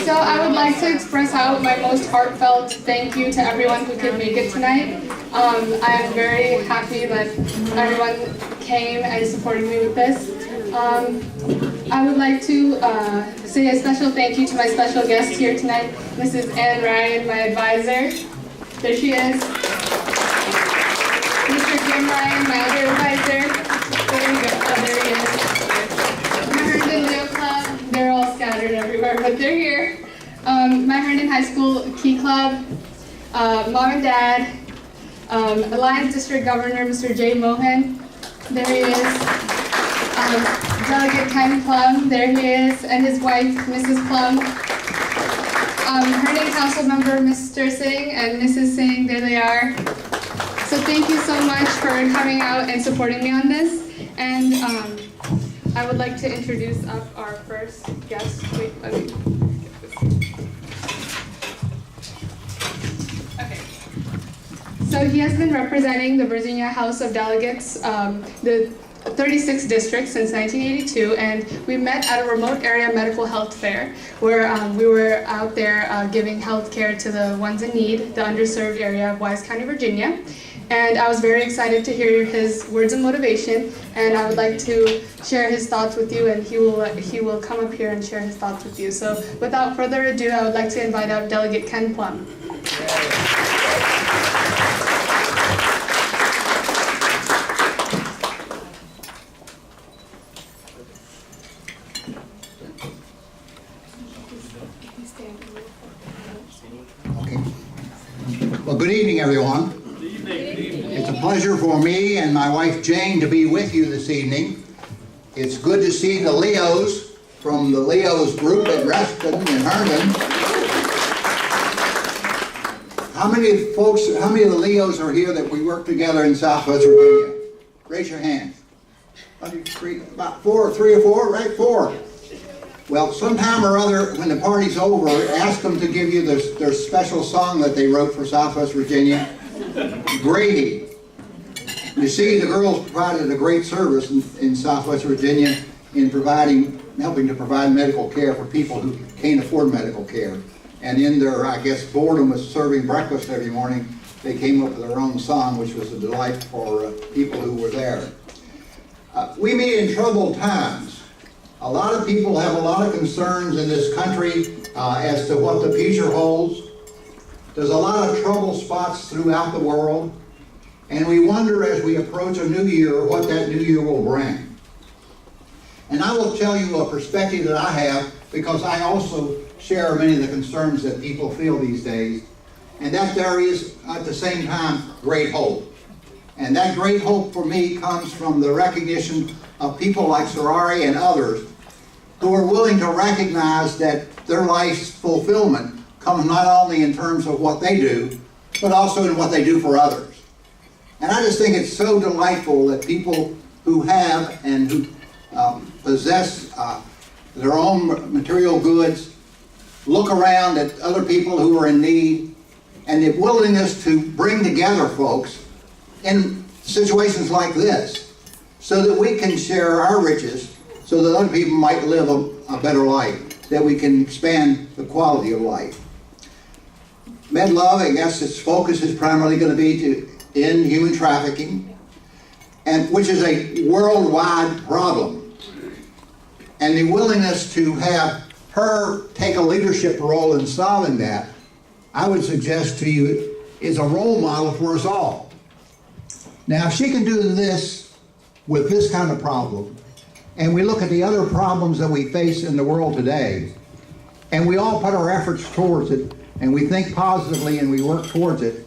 So I would like to express out my most heartfelt thank you to everyone who could make it tonight. I am very happy that everyone came and supported me with this. I would like to say a special thank you to my special guest here tonight, Mrs. Ann Ryan, my advisor. There she is. Mr. Jim Ryan, my other advisor. There we go. Oh, there he is. My Herndon Leo Club. They're all scattered everywhere, but they're here. My Herndon High School Key Club. Mom and Dad. Alliance District Governor, Mr. Jay Mohan. There he is. Delegate Ken Plum. There he is. And his wife, Mrs. Plum. Herndon Council Member, Mr. Singh and Mrs. Singh. There they are. So thank you so much for coming out and supporting me on this. And I would like to introduce up our first guest. Wait, let me get this. Okay. So he has been representing the Virginia House of Delegates, the 36 districts since 1982, and we met at a remote area medical health fair where we were out there giving health care to the ones in need, the underserved area of Wise County, Virginia. And I was very excited to hear his words of motivation, and I would like to share his thoughts with you, and he will come up here and share his thoughts with you. So without further ado, I would like to invite out Delegate Ken Plum. Well, good evening, everyone. It's a pleasure for me and my wife Jane to be with you this evening. It's good to see the Leos from the Leos group at Reston in Herndon. How many of the Leos are here that we work together in Southwest Virginia? Raise your hand. About three or four, right? Four. Well, sometime or other, when the party's over, ask them to give you their special song that they wrote for Southwest Virginia, Gravy. You see, the girls provided a great service in Southwest Virginia in helping to provide medical care for people who can't afford medical care. And in their, I guess, boredom with serving breakfast every morning, they came up with their own song, which was a delight for people who were there. We meet in troubled times. A lot of people have a lot of concerns in this country as to what the future holds. There's a lot of trouble spots throughout the world, and we wonder as we approach a new year what that new year will bring. And I will tell you a perspective that I have, because I also share many of the concerns that people feel these days, and that there is at the same time great hope. And that great hope for me comes from the recognition of people like Sorari and others who are willing to recognize that their life's fulfillment comes not only in terms of what they do, but also in what they do for others. And I just think it's so delightful that people who have and who possess their own material goods look around at other people who are in need, and the willingness to bring together folks in situations like this so that we can share our riches so that other people might live a better life, that we can expand the quality of life. MedLove, I guess its focus is primarily going to be to end human trafficking, and which is a worldwide problem. And the willingness to have her take a leadership role in solving that, I would suggest to you, is a role model for us all. Now, if she can do this with this kind of problem, and we look at the other problems that we face in the world today, and we all put our efforts towards it, and we think positively and we work towards it,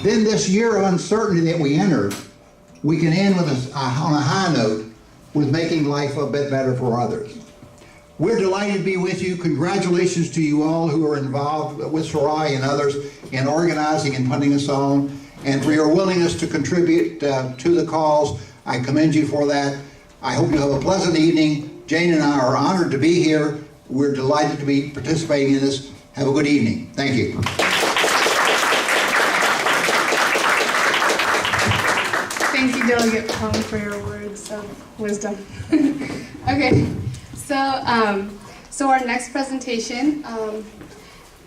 then this year of uncertainty that we enter, we can end with on a high note with making life a bit better for others. We're delighted to be with you. Congratulations to you all who are involved with Sarai and others in organizing and putting us on, and for your willingness to contribute to the cause. I commend you for that. I hope you have a pleasant evening. Jane and I are honored to be here. We're delighted to be participating in this. Have a good evening. Thank you. Thank you, Delegate Plum, for your words of wisdom. Okay. So our next presentation,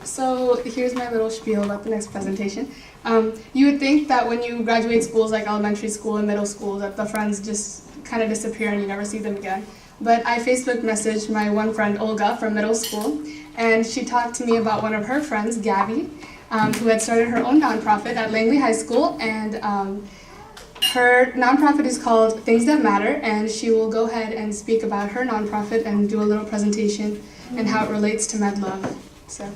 so here's my little spiel about the next presentation. You would think that when you graduate schools like elementary school and middle school that the friends just kind of disappear and you never see them again. But I Facebook messaged my one friend Olga from middle school, and she talked to me about one of her friends, Gabby, who had started her own nonprofit at Langley High School, and her nonprofit is called Things That Matter, and she will go ahead and speak about her nonprofit and do a little presentation and how it relates to MedLove. So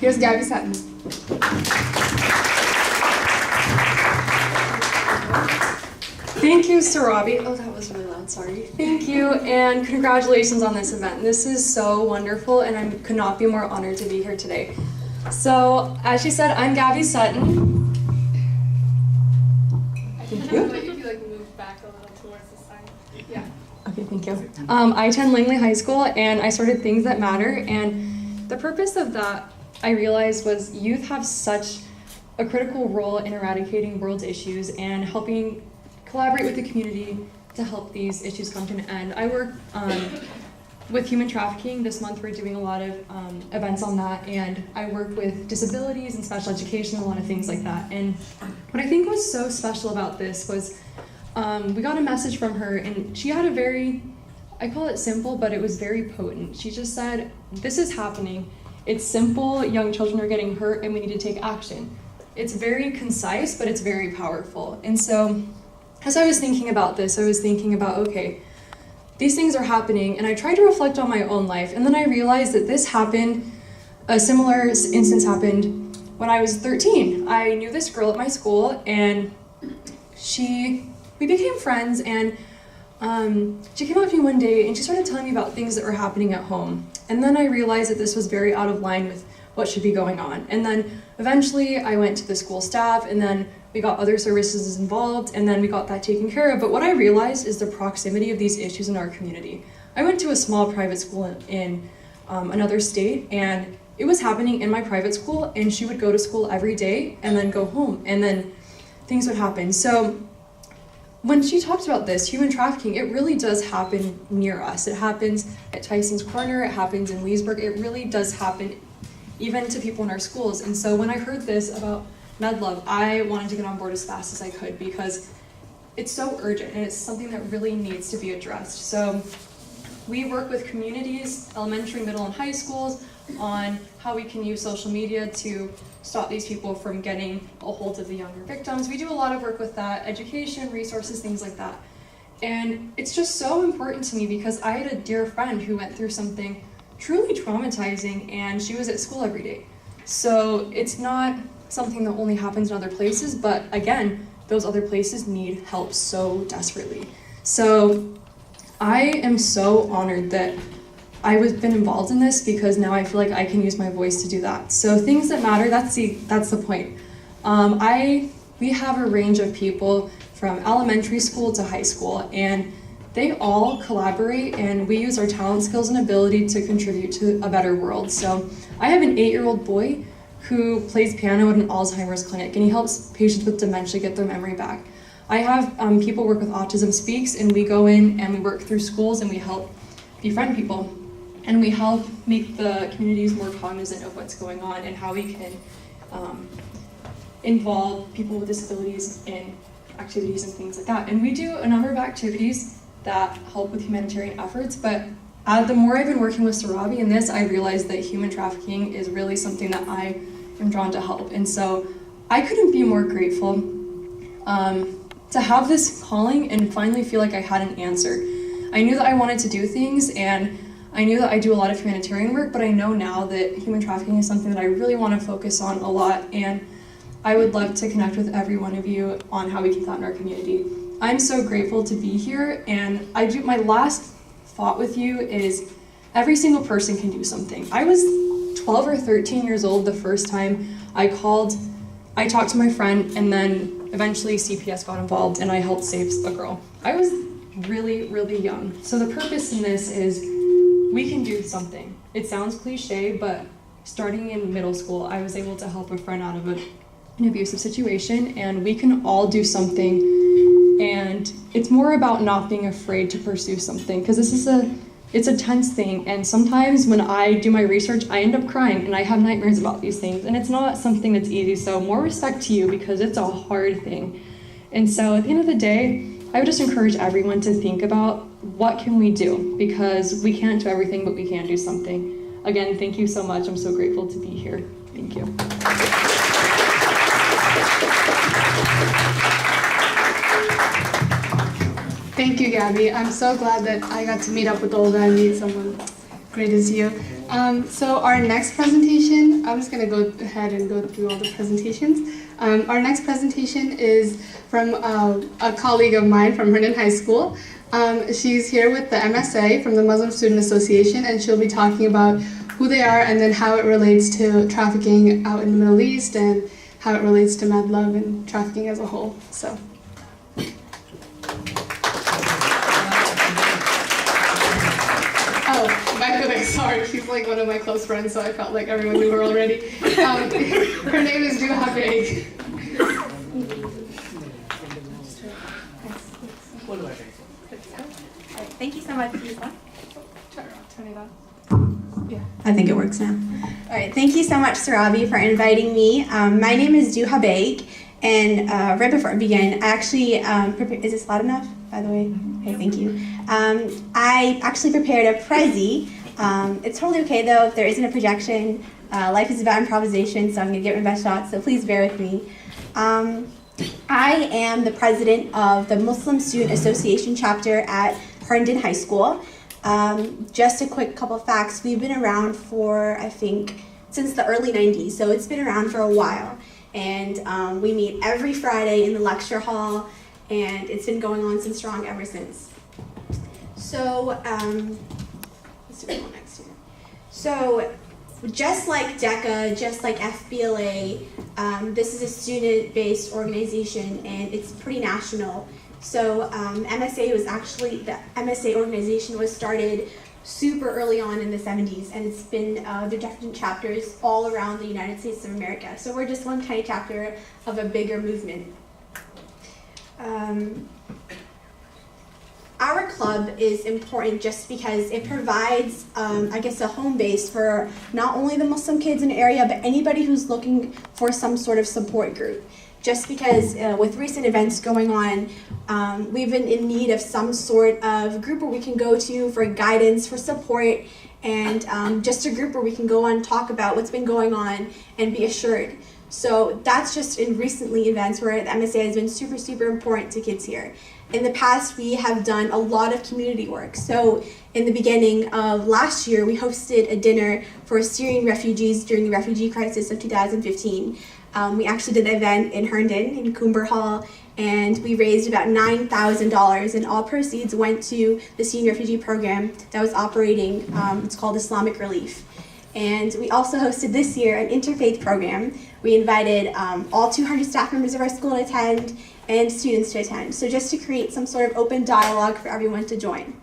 here's Gabby Sutton. Thank you, Sarabi. Oh, that was really loud, sorry. Thank you, and congratulations on this event. This is so wonderful, and I could not be more honored to be here today. So, as she said, I'm Gabby Sutton. Thank you. If you move back a little towards the side. Yeah. Okay, thank you. I attend Langley High School, and I started Things That Matter, and the purpose of that, I realized, was youth have such a critical role in eradicating world's issues and helping collaborate with the community to help these issues come to an end. I work with human trafficking. This month we're doing a lot of events on that, and I work with disabilities and special education and a lot of things like that. And what I think was so special about this was we got a message from her, and she had a very, I call it simple, but it was very potent. She just said, this is happening. It's simple, young children are getting hurt, and we need to take action. It's very concise, but it's very powerful. And so as I was thinking about this, I was thinking about, okay, these things are happening, and I tried to reflect on my own life, and then I realized that this happened, a similar instance happened when I was 13. I knew this girl at my school, and we became friends, and she came up to me one day, and she started telling me about things that were happening at home, and then I realized that this was very out of line with what should be going on. And then eventually I went to the school staff, and then we got other services involved, and then we got that taken care of. But what I realized is the proximity of these issues in our community. I went to a small private school in another state, and it was happening in my private school, and she would go to school every day and then go home, and then things would happen. So when she talked about this, human trafficking, it really does happen near us. It happens at Tyson's Corner, it happens in Leesburg, it really does happen even to people in our schools. And so when I heard this about MedLove, I wanted to get on board as fast as I could because it's so urgent and it's something that really needs to be addressed. So we work with communities, elementary, middle, and high schools on how we can use social media to stop these people from getting a hold of the younger victims. We do a lot of work with that, education, resources, things like that. And it's just so important to me because I had a dear friend who went through something truly traumatizing, and she was at school every day. So it's not something that only happens in other places, but again, those other places need help so desperately. So I am so honored that I've been involved in this because now I feel like I can use my voice to do that. So Things That Matter, that's the point. We have a range of people from elementary school to high school, and they all collaborate, and we use our talent, skills, and ability to contribute to a better world. So I have an 8-year-old boy who plays piano at an Alzheimer's clinic, and he helps patients with dementia get their memory back. I have people work with Autism Speaks, and we go in and we work through schools and we help befriend people. And we help make the communities more cognizant of what's going on and how we can involve people with disabilities in activities and things like that. And we do a number of activities that help with humanitarian efforts, but the more I've been working with Sarabi in this, I realized that human trafficking is really something that I am drawn to help. And so I couldn't be more grateful to have this calling and finally feel like I had an answer. I knew that I wanted to do things, and I knew that I do a lot of humanitarian work, but I know now that human trafficking is something that I really want to focus on a lot, and I would love to connect with every one of you on how we keep that in our community. I'm so grateful to be here, and my last thought with you is every single person can do something. I was 12 or 13 years old the first time I talked to my friend, and then eventually CPS got involved and I helped save a girl. I was really, really young. So the purpose in this is we can do something. It sounds cliche, but starting in middle school, I was able to help a friend out of an abusive situation, and we can all do something. And it's more about not being afraid to pursue something, because this is a it's a tense thing, and sometimes when I do my research, I end up crying and I have nightmares about these things, and it's not something that's easy. So more respect to you, because it's a hard thing. And so at the end of the day, I would just encourage everyone to think about what can we do, because we can't do everything, but we can do something. Again, thank you so much. I'm so grateful to be here. Thank you. Thank you, Gabby. I'm so glad that I got to meet up with Olga and meet someone great as you. So our next presentation, I'm just going to go ahead and go through all the presentations. Our next presentation is from a colleague of mine from Herndon High School. She's here with the MSA from the Muslim Student Association, and she'll be talking about who they are and then how it relates to trafficking out in the Middle East and how it relates to MedLove and trafficking as a whole. So. Oh, by the way, sorry, she's like one of my close friends, so I felt like everyone knew her already. Her name is Duha Beg. Thank you so much, Lisa. Turn it on. Yeah. I think it works now. All right, thank you so much, Sarabi, for inviting me. My name is Duha Beg, and right before I begin, I actually prepared, is this loud enough, by the way? Okay, thank you. I actually prepared a Prezi. It's totally okay though if there isn't a projection. Life is about improvisation, so I'm gonna get my best shot, so please bear with me. I am the president of the Muslim Student Association chapter at Herndon High School. Just a quick couple of facts. We've been around for, I think, since the early 90s, so it's been around for a while. And we meet every Friday in the lecture hall, and it's been going on since strong ever since. So, let's do one next here. So, just like DECA, just like FBLA, this is a student-based organization, and it's pretty national. So MSA was actually, the MSA organization was started super early on in the 70s, and it's been, there are different chapters all around the United States of America. So we're just one tiny chapter of a bigger movement. Our club is important just because it provides, I guess, a home base for not only the Muslim kids in the area, but anybody who's looking for some sort of support group. Just because with recent events going on, we've been in need of some sort of group where we can go to for guidance, for support, and just a group where we can go on and talk about what's been going on and be assured. So that's just in recently events where the MSA has been super, super important to kids here. In the past, we have done a lot of community work. So in the beginning of last year, we hosted a dinner for Syrian refugees during the refugee crisis of 2015. We actually did an event in Herndon, in Coomer Hall, and we raised about $9,000, and all proceeds went to the Syrian refugee program that was operating, it's called Islamic Relief. And we also hosted this year an interfaith program. We invited all 200 staff members of our school to attend and students to attend, so just to create some sort of open dialogue for everyone to join.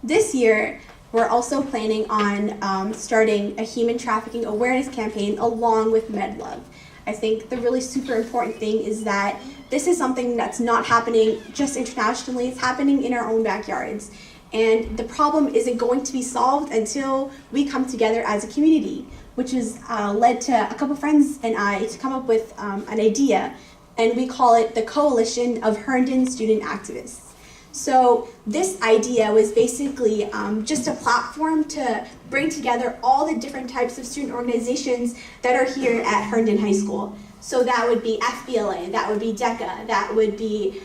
This year, we're also planning on starting a human trafficking awareness campaign along with MedLove. I think the really super important thing is that this is something that's not happening just internationally, it's happening in our own backyards. And the problem isn't going to be solved until we come together as a community, which has led to a couple friends and I to come up with an idea, and we call it the Coalition of Herndon Student Activists. So this idea was basically just a platform to bring together all the different types of student organizations that are here at Herndon High School. So that would be FBLA, that would be DECA, that would be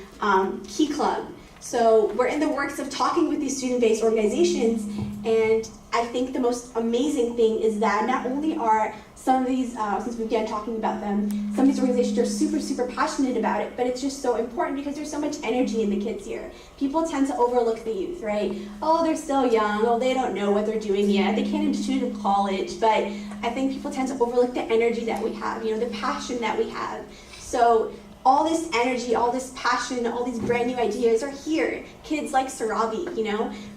Key Club. So we're in the works of talking with these student-based organizations, and I think the most amazing thing is that not only are some of these, since we began talking about them, some of these organizations are super, super passionate about it, but it's just so important because there's so much energy in the kids here. People tend to overlook the youth, right? Oh, they're still young, oh, they don't know what they're doing yet, they can't into college, but I think people tend to overlook the energy that we have, the passion that we have. So all this energy, all this passion, all these brand new ideas are here. Kids like Sarabi,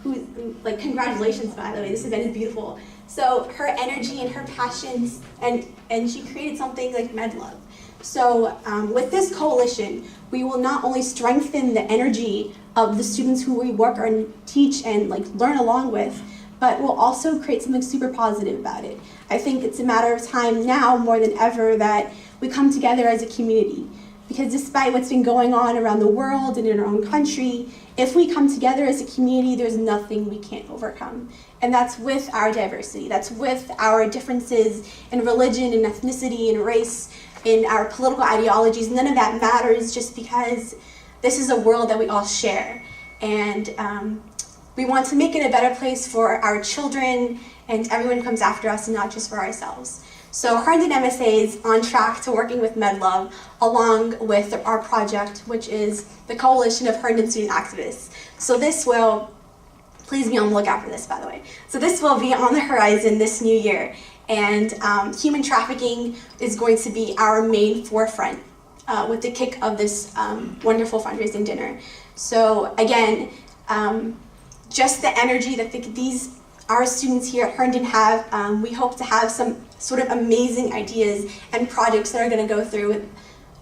who, like, congratulations, by the way, this event is beautiful. So her energy and her passions, and she created something like MedLove. So with this coalition, we will not only strengthen the energy of the students who we work and teach and learn along with, but we'll also create something super positive about it. I think it's a matter of time now more than ever that we come together as a community. Because despite what's been going on around the world and in our own country, if we come together as a community, there's nothing we can't overcome. And that's with our diversity. That's with our differences in religion and ethnicity and race, in our political ideologies. None of that matters just because this is a world that we all share. And we want to make it a better place for our children and everyone who comes after us, and not just for ourselves. So Herndon MSA is on track to working with MedLove along with our project, which is the Coalition of Herndon Student Activists. So this will, please be on the lookout for this, by the way. So this will be on the horizon this new year. And human trafficking is going to be our main forefront with the kick of this wonderful fundraising dinner. So again, just the energy that our students here at Herndon have, we hope to have some sort of amazing ideas and projects that are going to go through with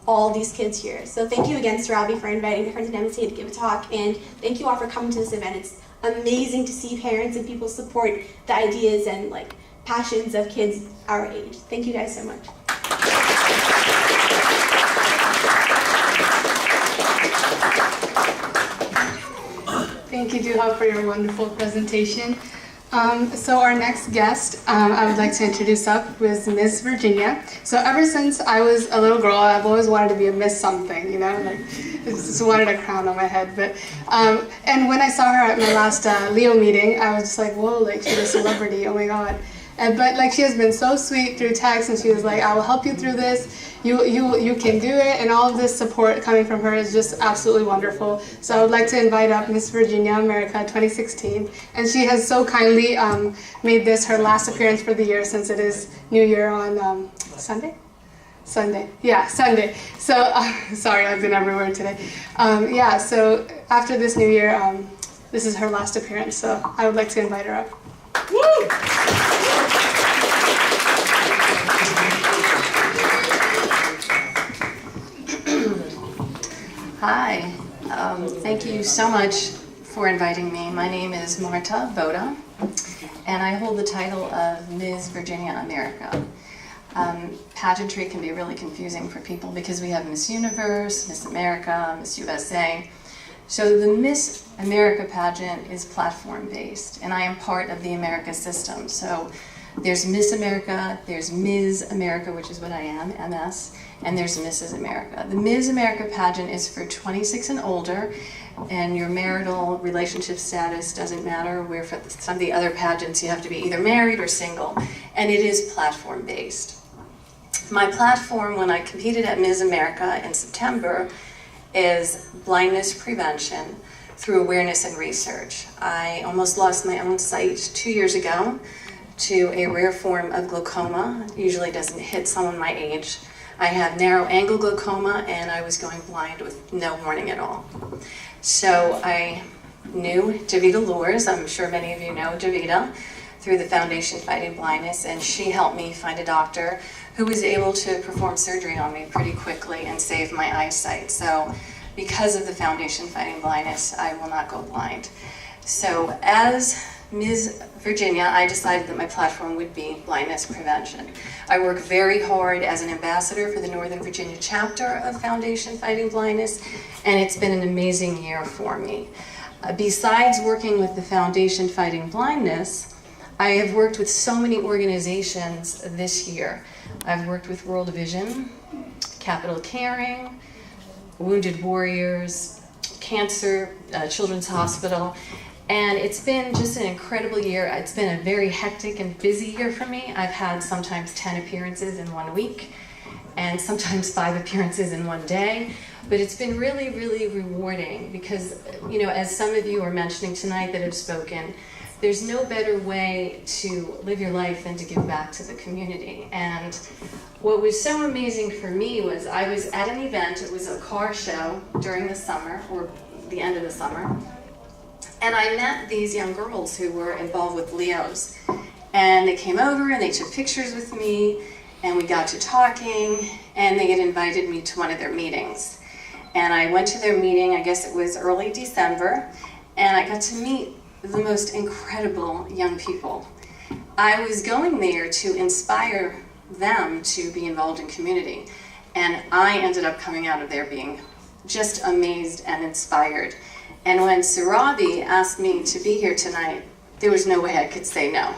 all these kids here. So thank you again, Sarabi, for inviting the Herndon MSA to give a talk, and thank you all for coming to this event. It's amazing to see parents and people support the ideas and passions of kids our age. Thank you guys so much. Thank you, Duha, for your wonderful presentation. So our next guest, I would like to introduce up was Miss Virginia. So ever since I was a little girl, I've always wanted to be a Miss something, just wanted a crown on my head. But and when I saw her at my last Leo meeting, I was just like, whoa, she's a celebrity, oh my God. But she has been so sweet through text, and she was like, I will help you through this. You can do it, and all of this support coming from her is just absolutely wonderful. So I would like to invite up Miss Virginia America 2016, and she has so kindly made this her last appearance for the year, since it is New Year on Sunday? Sunday, yeah, Sunday. So, sorry, I've been everywhere today. Yeah, so after this New Year, this is her last appearance, so I would like to invite her up. Woo! Hi, thank you so much for inviting me. My name is Marta Boda, and I hold the title of Ms. Virginia America. Pageantry can be really confusing for people because we have Miss Universe, Miss America, Miss USA. So the Miss America pageant is platform-based, and I am part of the America system. So there's Miss America, there's Ms. America, which is what I am, MS, and there's Mrs. America. The Ms. America pageant is for 26 and older, and your marital relationship status doesn't matter. Where for some of the other pageants, you have to be either married or single, and it is platform-based. My platform when I competed at Ms. America in September is blindness prevention through awareness and research. I almost lost my own sight 2 years ago to a rare form of glaucoma. It usually doesn't hit someone my age. I have narrow angle glaucoma, and I was going blind with no warning at all. So I knew Javita Lures, I'm sure many of you know Javita, through the Foundation Fighting Blindness, and she helped me find a doctor who was able to perform surgery on me pretty quickly and save my eyesight. So because of the Foundation Fighting Blindness, I will not go blind. So as Ms. Virginia, I decided that my platform would be blindness prevention. I work very hard as an ambassador for the Northern Virginia chapter of Foundation Fighting Blindness, and it's been an amazing year for me. Besides working with the Foundation Fighting Blindness, I have worked with so many organizations this year. I've worked with World Vision, Capital Caring, Wounded Warriors, Cancer, Children's Hospital, and it's been just an incredible year. It's been a very hectic and busy year for me. I've had sometimes 10 appearances in 1 week, and sometimes 5 appearances in 1 day. But it's been really, really rewarding because, you know, as some of you are mentioning tonight that have spoken, there's no better way to live your life than to give back to the community. And what was so amazing for me was I was at an event, it was a car show during the summer, or the end of the summer, and I met these young girls who were involved with Leos. And they came over and they took pictures with me, and we got to talking, and they had invited me to one of their meetings. And I went to their meeting, I guess it was early December, and I got to meet the most incredible young people. I was going there to inspire them to be involved in community, and I ended up coming out of there being just amazed and inspired. And when Surabi asked me to be here tonight, there was no way I could say no.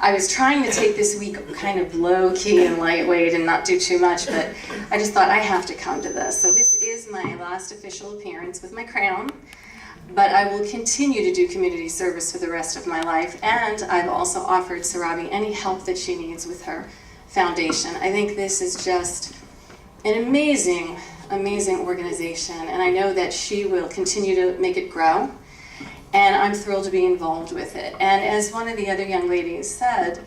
I was trying to take this week kind of low-key and lightweight and not do too much, but I just thought I have to come to this. So this is my last official appearance with my crown, but I will continue to do community service for the rest of my life, and I've also offered Surabi any help that she needs with her foundation. I think this is just an amazing, amazing organization, and I know that she will continue to make it grow. And I'm thrilled to be involved with it. And as one of the other young ladies said,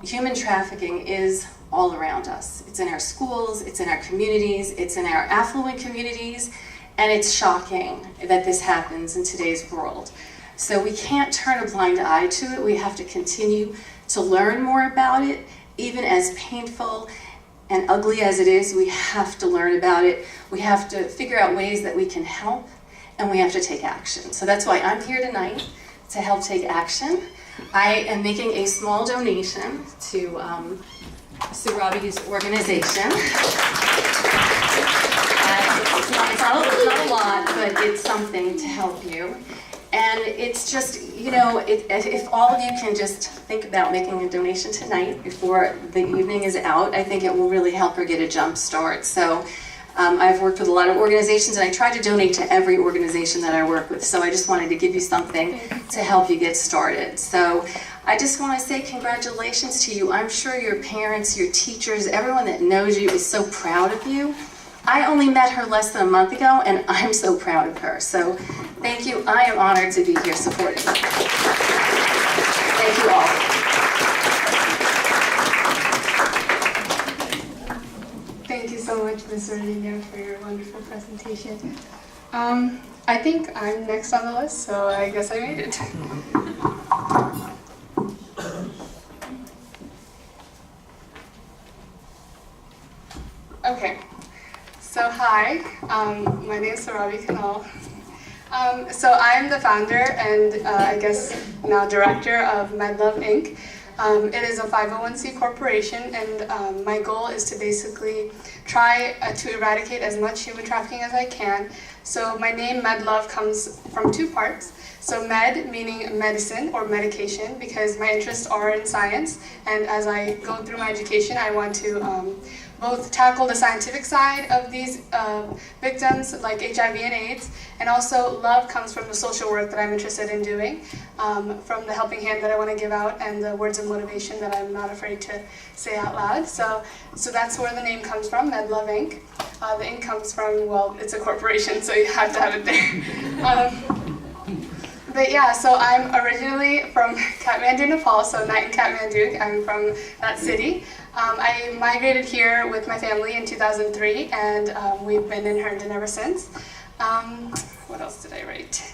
human trafficking is all around us. It's in our schools, it's in our communities, it's in our affluent communities, and it's shocking that this happens in today's world. So we can't turn a blind eye to it. We have to continue to learn more about it. Even as painful and ugly as it is, we have to learn about it. We have to figure out ways that we can help, and we have to take action. So that's why I'm here tonight, to help take action. I am making a small donation to Surabi's organization. It's not a lot, but it's something to help you. And it's just, you know, if all of you can just think about making a donation tonight before the evening is out, I think it will really help her get a jump start. So I've worked with a lot of organizations, and I try to donate to every organization that I work with. So I just wanted to give you something to help you get started. So I just want to say congratulations to you. I'm sure your parents, your teachers, everyone that knows you is so proud of you. I only met her less than a month ago, and I'm so proud of her. So thank you. I am honored to be here supporting you. Thank you all. Thank you so much, Ms. Virginia, for your wonderful presentation. I think I'm next on the list, so I guess I made it. Okay, so hi, my name is Surabi Kanal. So I'm the founder and I guess now director of MedLove Inc. It is a 501c corporation, and my goal is to basically try to eradicate as much human trafficking as I can. So my name MedLove comes from two parts. So med meaning medicine or medication, because my interests are in science, and as I go through my education I want to both tackle the scientific side of these victims like HIV and AIDS, and also love comes from the social work that I'm interested in doing, from the helping hand that I want to give out and the words of motivation that I'm not afraid to say out loud. So that's where the name comes from, MedLove Inc. The Inc comes from, well, it's a corporation, so you have to have it there. But yeah, so I'm originally from Kathmandu, Nepal, so not in Kathmandu, I'm from that city. I migrated here with my family in 2003, and we've been in Herndon ever since. What else did I write?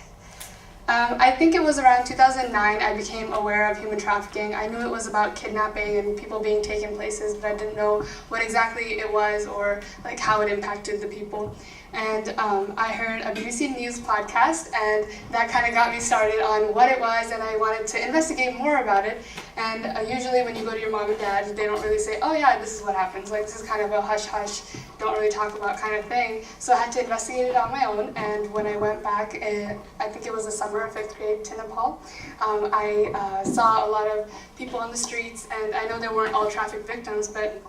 I think it was around 2009 I became aware of human trafficking. I knew it was about kidnapping and people being taken places, but I didn't know what exactly it was or like how it impacted the people. And I heard a BBC News podcast, and that kind of got me started on what it was, and I wanted to investigate more about it. And usually when you go to your mom and dad, they don't really say, oh yeah, this is what happens. Like, this is kind of a hush-hush, don't really talk about kind of thing. So I had to investigate it on my own, and when I went back, I think it was the summer of 5th grade to Nepal, I saw a lot of people on the streets, and I know they weren't all traffic victims, but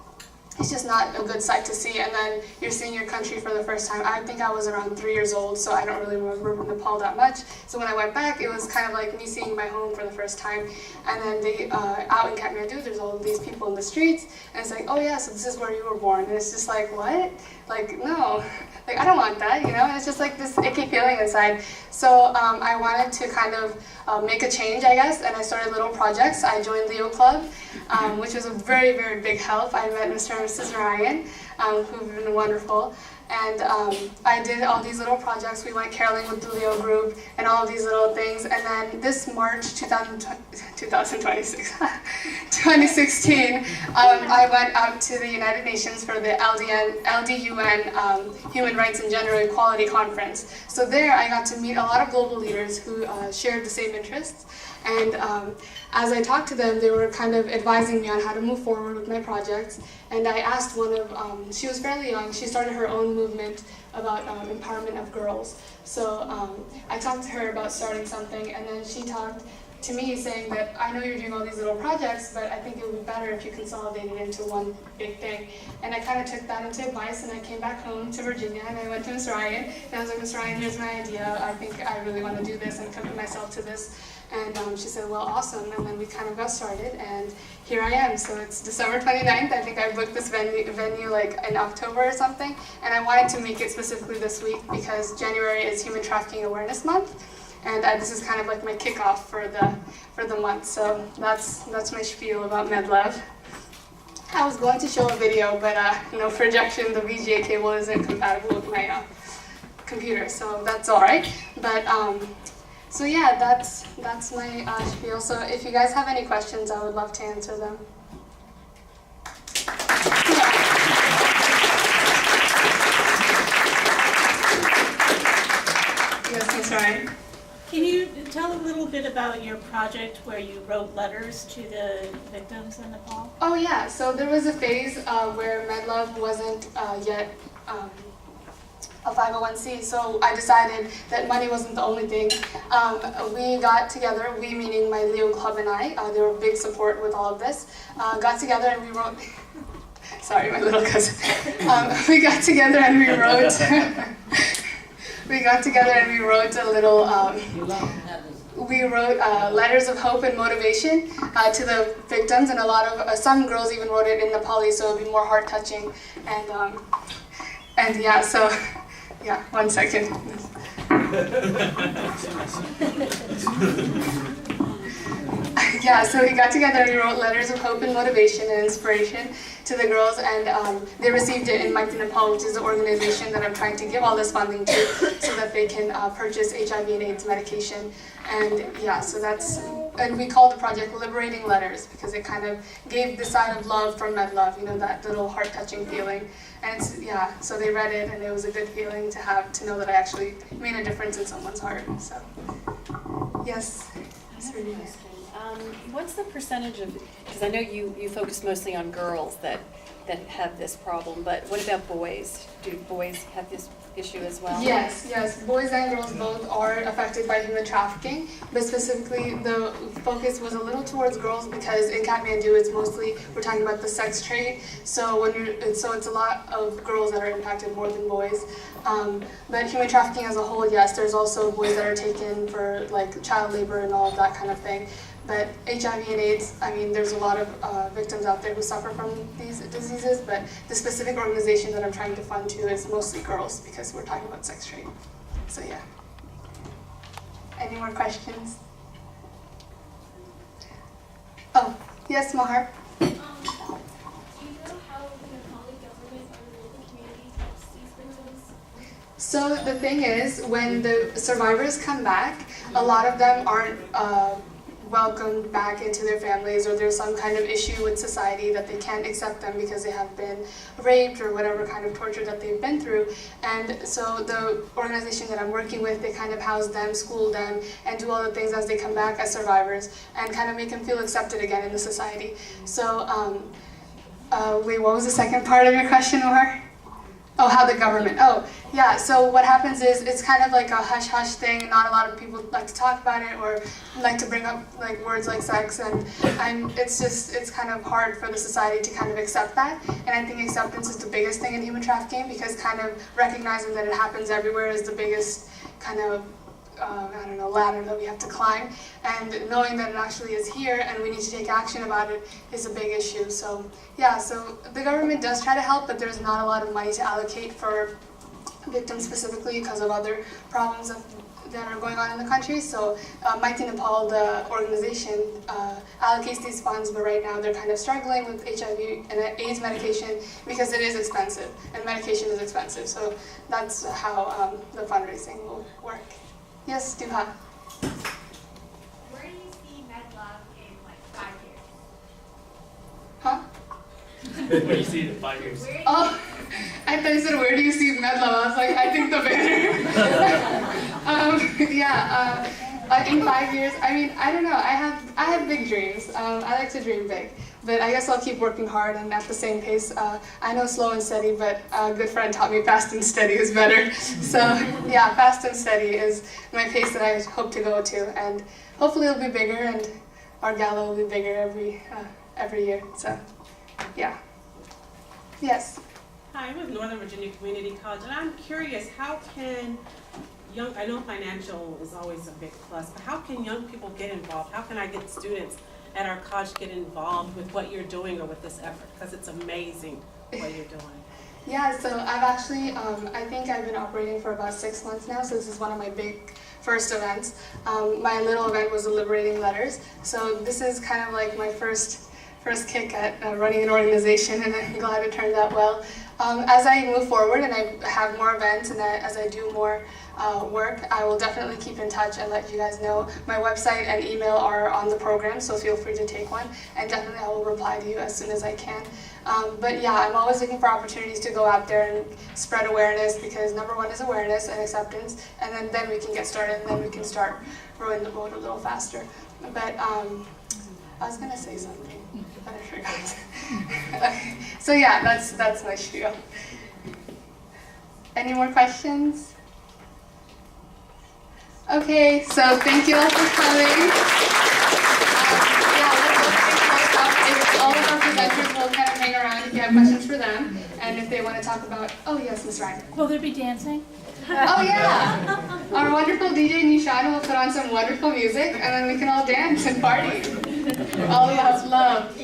it's just not a good sight to see. And then you're seeing your country for the first time. I think I was around 3 years old, so I don't really remember Nepal that much. So when I went back, it was kind of like me seeing my home for the first time. And then out in Kathmandu, there's all of these people in the streets, and it's like, oh yeah, so this is where you were born. And it's just like, what? Like, no, like I don't want that, you know? And it's just like this icky feeling inside. So I wanted to kind of make a change, I guess, and I started little projects. I joined Leo Club, which was a very, very big help. I met Mr. and Mrs. Ryan, who've been wonderful. And I did all these little projects. We went caroling with the Leo group and all of these little things. And then this March 2016, I went out to the United Nations for the LDUN Human Rights and Gender Equality Conference. So there I got to meet a lot of global leaders who shared the same interests. And as I talked to them, they were kind of advising me on how to move forward with my projects. And I asked one of, she was fairly young, she started her own movement about empowerment of girls. So I talked to her about starting something, and then she talked to me saying that I know you're doing all these little projects, but I think it would be better if you consolidated it into one big thing. And I kind of took that into advice, and I came back home to Virginia, and I went to Ms. Ryan, and I was like, Ms. Ryan, here's my idea. I think I really want to do this and commit myself to this. And she said, well, awesome. And then we kind of got started, and here I am. So it's December 29th. I think I booked this venue like in October or something. And I wanted to make it specifically this week because January is Human Trafficking Awareness Month. And this is kind of like my kickoff for the month. So that's my spiel about MedLove. I was going to show a video, but no projection. The VGA cable isn't compatible with my computer, so that's all right. But so yeah, that's my spiel. So if you guys have any questions, I would love to answer them. Yes, Ms. Ryan. Can you tell a little bit about your project where you wrote letters to the victims in Nepal? Oh yeah, so there was a phase where MedLove wasn't yet a 501c, so I decided that money wasn't the only thing. We got together, we meaning my Leo Club and I, they were big support with all of this, got together and we wrote, sorry, my little cousin. We got together and we wrote, a little, we wrote letters of hope and motivation to the victims, and a lot of, some girls even wrote it in Nepali, so it would be more heart-touching, and yeah, so, yeah, 1 second. Yeah, so we got together and we wrote letters of hope and motivation and inspiration to the girls, and they received it in Mighty Nepal, which is the organization that I'm trying to give all this funding to so that they can purchase HIV and AIDS medication. And yeah, so and we called the project Liberating Letters because it kind of gave the side of love from MedLove, you know, that little heart-touching feeling. And it's, yeah, so they read it and it was a good feeling to know that I actually made a difference in someone's heart, so. Yes. What's the percentage of, because I know you focus mostly on girls that have this problem, but what about boys? Do boys have this issue as well? Yes, boys and girls both are affected by human trafficking, but specifically the focus was a little towards girls because in Kathmandu it's mostly, we're talking about the sex trade, so it's a lot of girls that are impacted more than boys. But human trafficking as a whole, yes, there's also boys that are taken for like child labor and all of that kind of thing. But HIV and AIDS, I mean, there's a lot of victims out there who suffer from these diseases, but the specific organization that I'm trying to fund to is mostly girls because we're talking about sex trade. So yeah. Any more questions? Oh, yes, Mahar? Do you know how the Nepali government or the local community helps these victims? So the thing is, when the survivors come back, a lot of them aren't welcomed back into their families, or there's some kind of issue with society that they can't accept them because they have been raped or whatever kind of torture that they've been through. And so the organization that I'm working with, they kind of house them, school them, and do all the things as they come back as survivors and kind of make them feel accepted again in the society. So, wait, what was the second part of your question, Omar? Oh, how the government, oh, yeah, so what happens is it's kind of like a hush-hush thing. Not a lot of people like to talk about it or like to bring up like words like sex, and it's kind of hard for the society to kind of accept that. And I think acceptance is the biggest thing in human trafficking, because kind of recognizing that it happens everywhere is the biggest kind of ladder that we have to climb, and knowing that it actually is here and we need to take action about it is a big issue. So yeah, so the government does try to help, but there's not a lot of money to allocate for victims specifically because of other problems that are going on in the country. So Mighty Nepal, the organization, allocates these funds, but right now they're kind of struggling with HIV and AIDS medication because it is expensive, and medication is expensive. So that's how the fundraising will work. Yes, Duha. Where do you see MedLove in like 5 years? Huh? Where do you see it in 5 years? Oh, I thought you said, where do you see MedLove? I was like, I think the banner. In 5 years, I mean, I don't know. I have big dreams. I like to dream big. But I guess I'll keep working hard and at the same pace. I know slow and steady, but a good friend taught me fast and steady is better. So yeah, fast and steady is my pace that I hope to go to. And hopefully it'll be bigger, and our gala will be bigger every year. So yeah. Yes. Hi, I'm with Northern Virginia Community College, and I'm curious, how can I know financial is always a big plus, but how can young people get involved? How can I get students at our college get involved with what you're doing or with this effort? Because it's amazing what you're doing. Yeah, so I've actually, I think I've been operating for about 6 months now, so this is one of my big first events. My little event was the Liberating Letters, so this is kind of like my first kick at running an organization, and I'm glad it turned out well. As I move forward and I have more events and as I do more work, I will definitely keep in touch and let you guys know. My website and email are on the program, so feel free to take one, and definitely I will reply to you as soon as I can. But yeah, I'm always looking for opportunities to go out there and spread awareness, because number one is awareness and acceptance, and then we can get started, and then we can start growing the boat a little faster. But I was gonna say something, but I forgot. Okay. So yeah, that's my spiel. Any more questions? Okay, so thank you all for coming. All of our presenters will kind of hang around if you have questions for them, and if they want to talk about, oh yes, Ms. Ryan. Will there be dancing? Oh yeah! Our wonderful DJ Nishan will put on some wonderful music, and then we can all dance and party. All about love.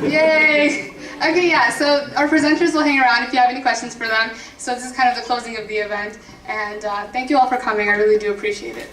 Yay! Okay, yeah, so our presenters will hang around if you have any questions for them. So this is kind of the closing of the event, and thank you all for coming. I really do appreciate it.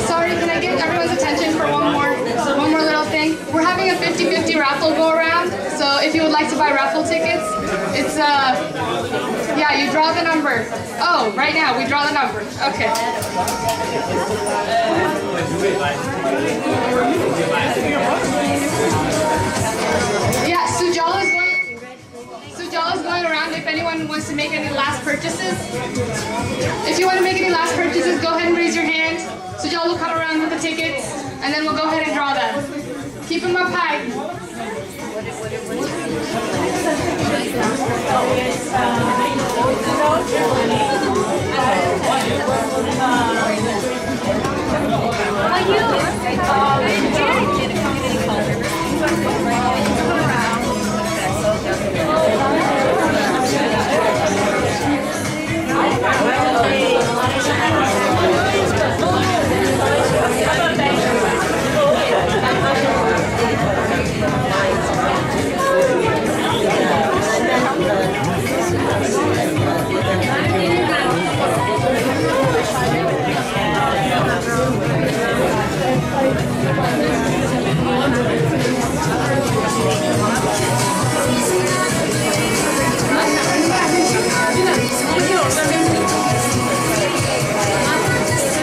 Sorry, can I get everyone's attention for one more little thing? We're having a 50-50 raffle go around, so if you would like to buy raffle tickets, it's yeah, you draw the number. Oh, right now, we draw the number. Okay. Yeah, Sujala is going around if anyone wants to make any last purchases. If you want to make any last purchases, go ahead and raise your hand. Sujala will come around with the tickets, and then we'll go ahead and draw them. Keep them up high.